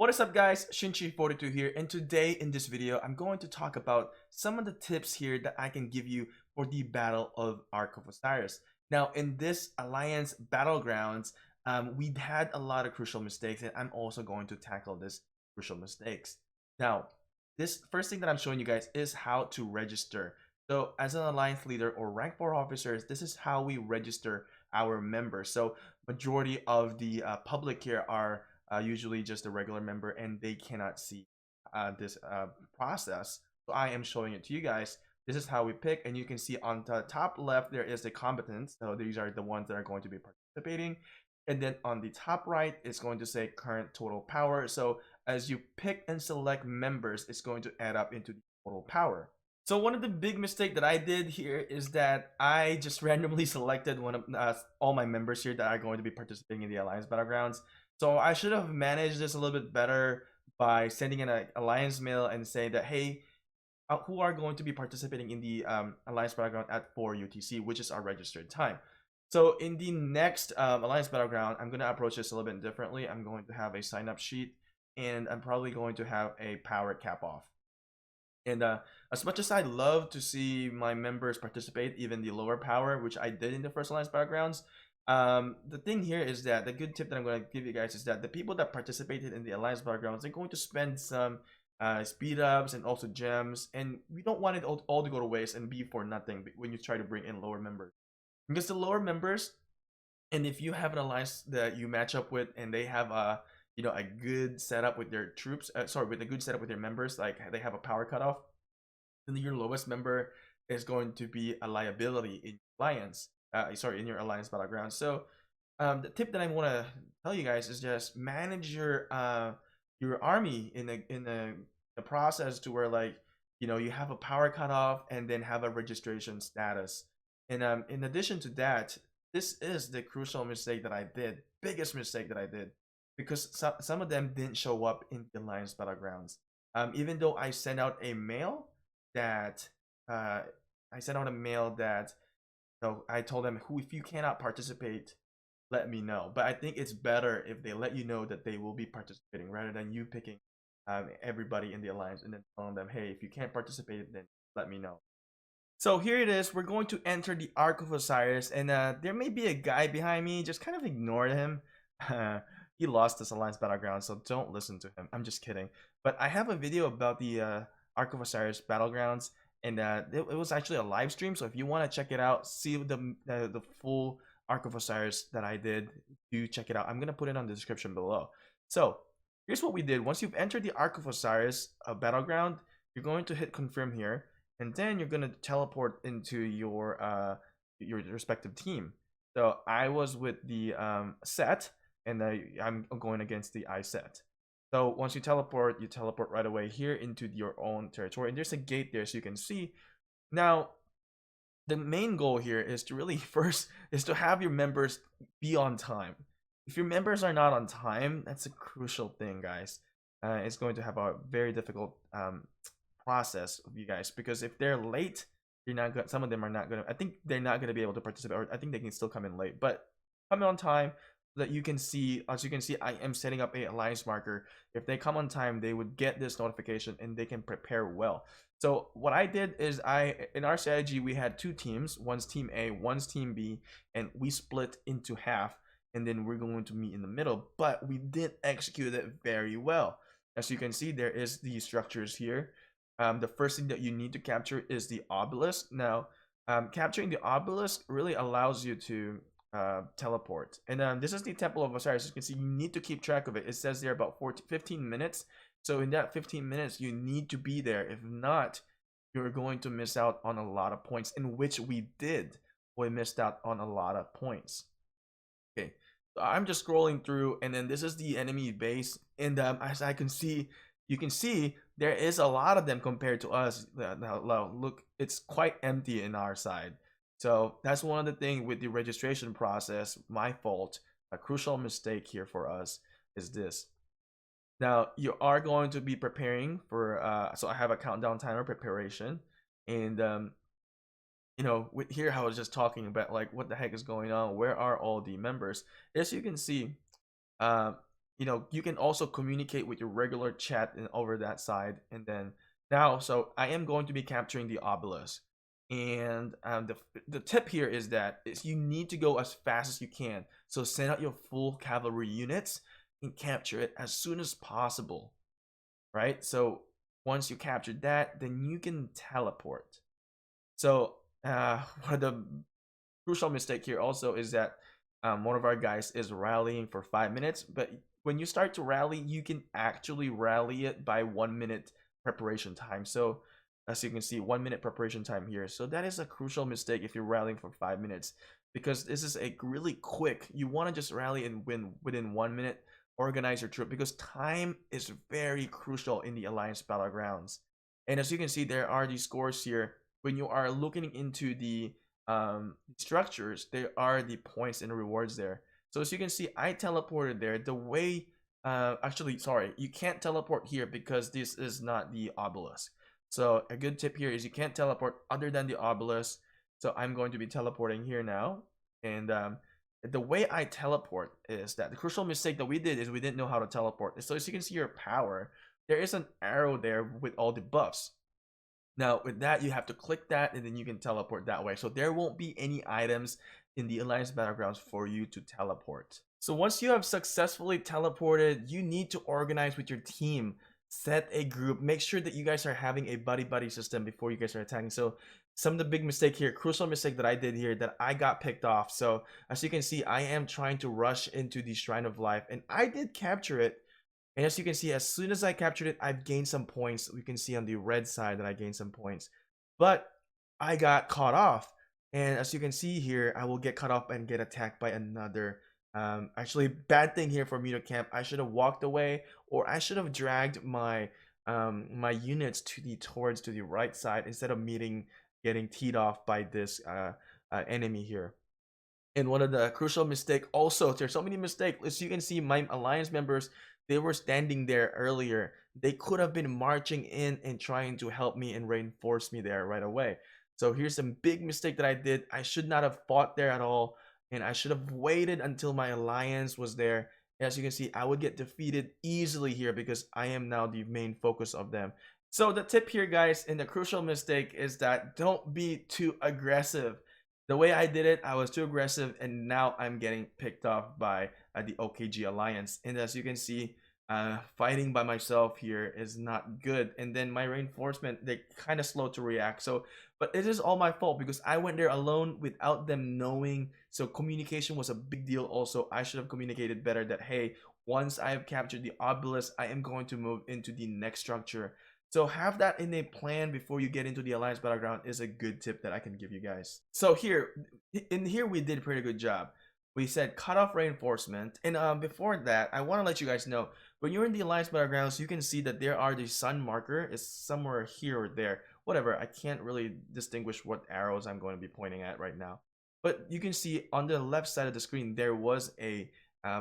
What is up, guys? Shinchi42 here, and today in this video I'm going to talk about some of the tips here that I can give you for the Battle of Ark of Osiris. Now in this Alliance Battlegrounds, we had a lot of crucial mistakes, and I'm also going to tackle this crucial mistakes. Now this first thing that I'm showing you guys is how to register. So as an Alliance leader or rank 4 officers, this is how we register our members. So majority of the public here are usually just a regular member, and they cannot see this process. So I am showing it to you guys. This is how we pick, and you can see on the top left there is the combatants. So these are the ones that are going to be participating, and then on the top right it's going to say current total power. So as you pick and select members, it's going to add up into the total power. So one of the big mistake that I did here is that I just randomly selected one of all my members here that are going to be participating in the Alliance Battlegrounds. So I should have managed this a little bit better by sending in an alliance mail and saying that, hey, who are going to be participating in the Alliance Battleground at 4 UTC, which is our registered time. So in the next Alliance Battleground, I'm going to approach this a little bit differently. I'm going to have a sign up sheet, and I'm probably going to have a power cap off. And as much as I love to see my members participate, even the lower power, which I did in the first Alliance Battlegrounds, the thing here is that the good tip that I'm going to give you guys is that the people that participated in the Alliance Battlegrounds, they're going to spend some speed ups and also gems, and we don't want it all to go to waste and be for nothing when you try to bring in lower members, because the lower members, and if you have an alliance that you match up with and they have a a good setup with their troops, with a good setup with their members, like they have a power cutoff, then your lowest member is going to be a liability in alliance. In your Alliance Battleground. So the tip that I want to tell you guys is just manage your army in a process to where, like, you have a power cutoff and then have a registration status. And in addition to that, this is the crucial mistake that I did, biggest mistake that I did, because some of them didn't show up in the Alliance Battlegrounds. Even though I sent out a mail that so I told them, if you cannot participate, let me know. But I think it's better if they let you know that they will be participating, rather than you picking everybody in the alliance and then telling them, hey, if you can't participate, then let me know. So here it is. We're going to enter the Ark of Osiris, and there may be a guy behind me. Just kind of ignore him. He lost this Alliance Battleground, so don't listen to him. I'm just kidding. But I have a video about the Ark of Osiris Battlegrounds, and it was actually a live stream. So if you want to check it out, see the full Ark of Osiris that I did, do check it out. I'm gonna put it on the description below. So here's what we did. Once you've entered the Ark of Osiris Battleground, you're going to hit confirm here, and then you're gonna teleport into your respective team. So I was with the set, and I'm going against the I set. So once you teleport right away here into your own territory, and there's a gate there, so you can see. Now the main goal here is to really first is to have your members be on time. If your members are not on time, that's a crucial thing, guys. It's going to have a very difficult process of you guys, because if they're late, you're not good. Some of them are not gonna, I think they're not gonna be able to participate, or I think they can still come in late, but come on time. That you can see, as you can see, I am setting up a alliance marker. If they come on time, they would get this notification and they can prepare well. So what I did is, in our strategy, we had two teams. One's team A, one's team B, and we split into half, and then we're going to meet in the middle. But we did execute it very well. As you can see, there is the structures here. The first thing that you need to capture is the obelisk. Now capturing the obelisk really allows you to teleport, and this is the Temple of Osiris. You can see you need to keep track of it. It says there about 15 minutes. So in that 15 minutes, you need to be there. If not, you're going to miss out on a lot of points, in which we did. We missed out on a lot of points. Okay, so I'm just scrolling through, and then this is the enemy base, and as I can see, you can see there is a lot of them compared to us. Now look, it's quite empty in our side. So that's one of the things with the registration process. My fault. A crucial mistake here for us is this. Now you are going to be preparing for so I have a countdown timer preparation, and with here how I was just talking about, like, what the heck is going on, where are all the members. As you can see, you can also communicate with your regular chat and over that side. And then now, so I am going to be capturing the obelisk. And the tip here is that you need to go as fast as you can. So send out your full cavalry units and capture it as soon as possible, right? So once you capture that, then you can teleport. So one of the crucial mistake here also is that one of our guys is rallying for 5 minutes, but when you start to rally, you can actually rally it by 1 minute preparation time. So as you can see, 1 minute preparation time here. So that is a crucial mistake if you're rallying for 5 minutes, because this is a really quick. You want to just rally and win within 1 minute. Organize your troop, because time is very crucial in the Alliance Battlegrounds. And as you can see, there are these scores here. When you are looking into the structures, there are the points and rewards there. So as you can see, I teleported there. The way actually, sorry, you can't teleport here because this is not the obelisk. So a good tip here is you can't teleport other than the obelisk. So I'm going to be teleporting here now. And the way I teleport is that the crucial mistake that we did is we didn't know how to teleport. So as you can see your power, there is an arrow there with all the buffs. Now with that, you have to click that and then you can teleport that way. So there won't be any items in the Alliance Battlegrounds for you to teleport. So once you have successfully teleported, you need to organize with your team, set a group, make sure that you guys are having a buddy system before you guys are attacking. So some of the big mistake here, crucial mistake that I did here, that I got picked off. So as you can see, I am trying to rush into the Shrine of Life, and I did capture it. And as you can see, as soon as I captured it, I've gained some points. We can see on the red side that I gained some points. But I got caught off. And as you can see here, I will get caught off and get attacked by another. Actually, bad thing here for me to camp. I should have walked away, or I should have dragged my my units towards to the right side instead of getting teed off by this enemy here. And one of the crucial mistake also, there's so many mistakes. As you can see, my alliance members, they were standing there earlier. They could have been marching in and trying to help me and reinforce me there right away. So here's some big mistake that I did. I should not have fought there at all, and I should have waited until my alliance was there. As you can see, I would get defeated easily here because I am now the main focus of them. So the tip here, guys, and the crucial mistake is that don't be too aggressive. The way I did it, I was too aggressive, and now I'm getting picked off by the OKG Alliance. And as you can see, fighting by myself here is not good. And then my reinforcement, they kind of slow to react. So, but it is all my fault because I went there alone without them knowing. So communication was a big deal also. I should have communicated better that, hey, once I have captured the obelisk, I am going to move into the next structure. So have that in a plan before you get into the Alliance Battleground is a good tip that I can give you guys. So here we did a pretty good job. We said cut off reinforcement, and before that, I want to let you guys know, when you're in the Alliance Battlegrounds, you can see that there are the sun marker is somewhere here or there. Whatever, I can't really distinguish what arrows I'm going to be pointing at right now. But you can see on the left side of the screen, there was a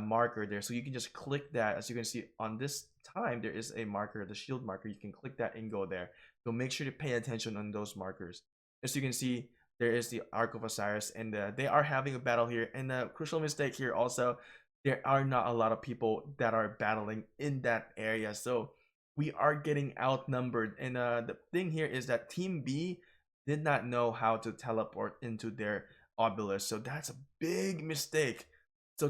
marker there, so you can just click that. As you can see on this time, there is a marker, the shield marker. You can click that and go there. So make sure to pay attention on those markers. As you can see, there is the Ark of Osiris, and they are having a battle here. And the crucial mistake here also, there are not a lot of people that are battling in that area, so we are getting outnumbered. And the thing here is that Team B did not know how to teleport into their obelisk, so that's a big mistake. So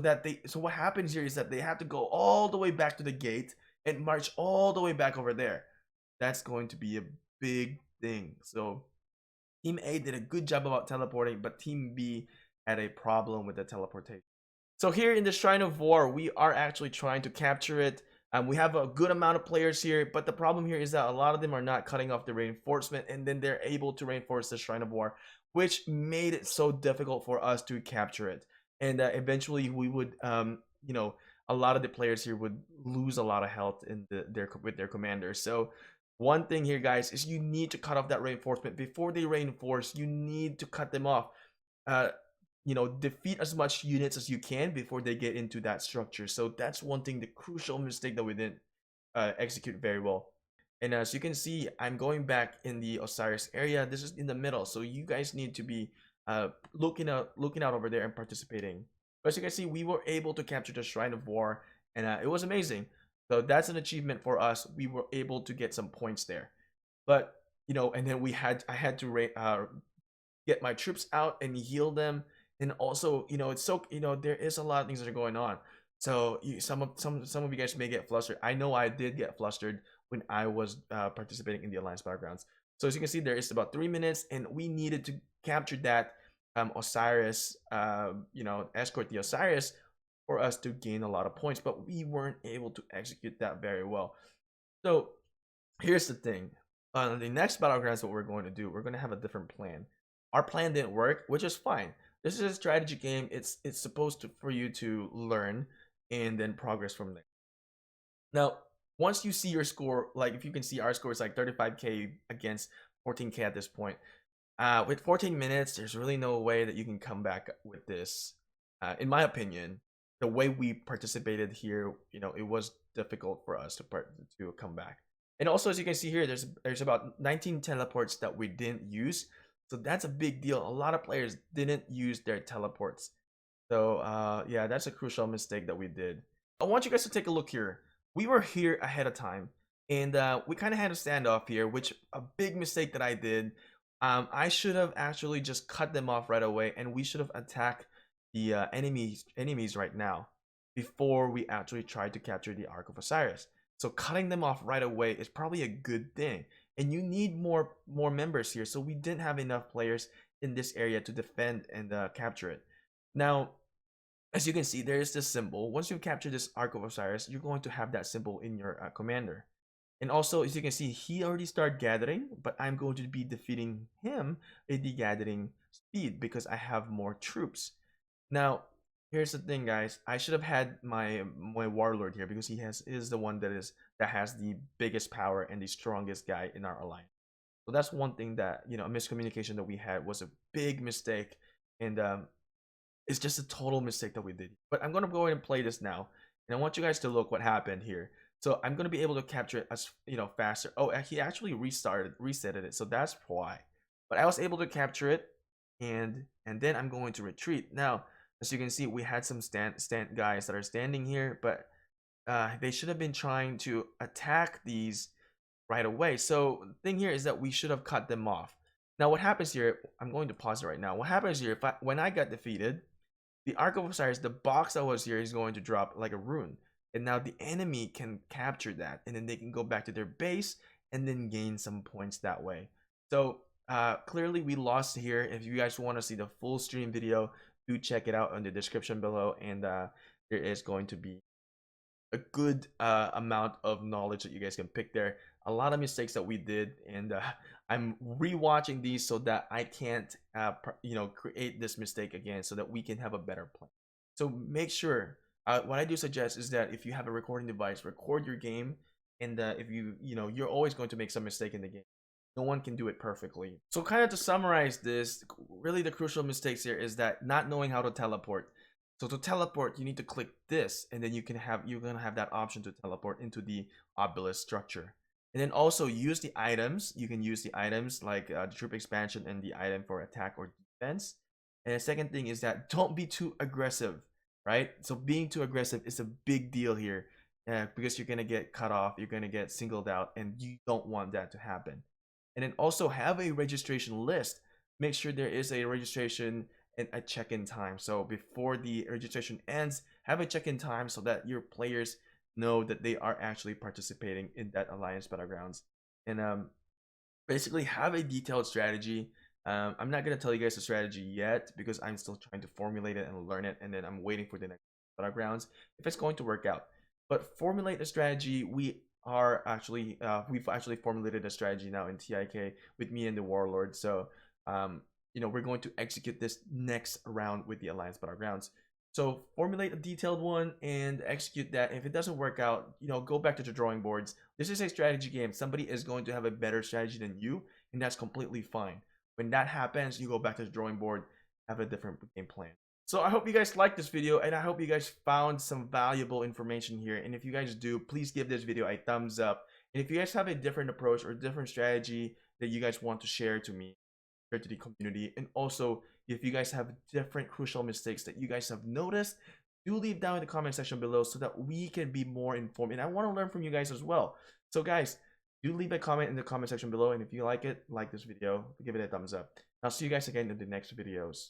what happens here is that they have to go all the way back to the gate and march all the way back over there. That's going to be a big thing. So Team A did a good job about teleporting, but Team B had a problem with the teleportation. So here in the Shrine of War, we are actually trying to capture it. We have a good amount of players here, but the problem here is that a lot of them are not cutting off the reinforcement, and then they're able to reinforce the Shrine of War, which made it so difficult for us to capture it. And eventually we would, a lot of the players here would lose a lot of health in with their commanders. So one thing here, guys, is you need to cut off that reinforcement before they reinforce. You need to cut them off. Defeat as much units as you can before they get into that structure. So that's one thing, the crucial mistake that we didn't execute very well. And as you can see, I'm going back in the Osiris area. This is in the middle, so you guys need to be looking out over there and participating. But as you can see, we were able to capture the Shrine of War, and it was amazing. So that's an achievement for us. We were able to get some points there, but and then I had to get my troops out and heal them, and also it's so there is a lot of things that are going on. So some of you guys may get flustered. I know I did get flustered when I was participating in the Alliance Battlegrounds. So as you can see, there is about 3 minutes, and we needed to capture that Osiris, escort the Osiris for us to gain a lot of points, but we weren't able to execute that very well. So here's the thing. On the next Battlegrounds, what we're going to do, we're going to have a different plan. Our plan didn't work, which is fine. This is a strategy game. It's supposed to for you to learn and then progress from there. Now, once you see your score, like if you can see our score is like 35k against 14k at this point. With 14 minutes, there's really no way that you can come back with this. In my opinion, the way we participated here, it was difficult for us to come back. And also, as you can see here, there's about 19 teleports that we didn't use. So that's a big deal. A lot of players didn't use their teleports. So yeah, that's a crucial mistake that we did. I want you guys to take a look here. We were here ahead of time, and we kind of had a standoff here, which a big mistake that I did. I should have actually just cut them off right away, and we should have attacked the enemies right now before we actually tried to capture the Ark of Osiris. So cutting them off right away is probably a good thing, and you need more members here. So we didn't have enough players in this area to defend and capture it. Now, as you can see, there is this symbol. Once you capture this Ark of Osiris, you're going to have that symbol in your commander. And also, as you can see, he already started gathering, but I'm going to be defeating him at the gathering speed because I have more troops. Now, here's the thing, guys. I should have had my warlord here because he is the one that has the biggest power and the strongest guy in our alliance. So that's one thing that a miscommunication that we had was a big mistake, and it's just a total mistake that we did. But I'm gonna go ahead and play this now, and I want you guys to look what happened here. So I'm gonna be able to capture it as faster. Oh, he actually resetted it, so that's why. But I was able to capture it, and then I'm going to retreat. Now, as you can see, we had some stand guys that are standing here, but they should have been trying to attack these right away. So the thing here is that we should have cut them off. Now, what happens here? I'm going to pause it right now. What happens here? When I got defeated, the Ark of Osiris, the box that was here, is going to drop like a rune. And now the enemy can capture that, and then they can go back to their base and then gain some points that way. So clearly we lost here. If you guys want to see the full stream video, do check it out in the description below, and there is going to be a good amount of knowledge that you guys can pick there. A lot of mistakes that we did, and I'm rewatching these so that I can't create this mistake again, so that we can have a better plan. So make sure, what I do suggest is that if you have a recording device, record your game, and if you're always going to make some mistake in the game. No one can do it perfectly. So kind of to summarize this, really the crucial mistakes here is that not knowing how to teleport. So to teleport, you need to click this, and then you're gonna have that option to teleport into the Obelisk structure. And then also use the items. You can use the items like the troop expansion and the item for attack or defense. And the second thing is that don't be too aggressive, right? So being too aggressive is a big deal here, because you're gonna get cut off, you're gonna get singled out, and you don't want that to happen. And then also have a registration list. Make sure there is a registration and a check-in time. So before the registration ends, have a check-in time so that your players know that they are actually participating in that Alliance Battlegrounds. And basically have a detailed strategy. I'm not going to tell you guys the strategy yet because I'm still trying to formulate it and learn it, and then I'm waiting for the next Battlegrounds if it's going to work out. But formulate a strategy. We've actually formulated a strategy now in TIK with me and the Warlord. So we're going to execute this next round with the Alliance Battlegrounds. So formulate a detailed one and execute that. If it doesn't work out, go back to the drawing boards. This is a strategy game. Somebody is going to have a better strategy than you, and that's completely fine. When that happens, you go back to the drawing board, have a different game plan. So I hope you guys liked this video, and I hope you guys found some valuable information here. And if you guys do, please give this video a thumbs up. And if you guys have a different approach or different strategy that you guys want to share to me, share to the community, and also if you guys have different crucial mistakes that you guys have noticed, do leave down in the comment section below so that we can be more informed. And I want to learn from you guys as well. So guys, do leave a comment in the comment section below. And if you like it, like this video, give it a thumbs up. I'll see you guys again in the next videos.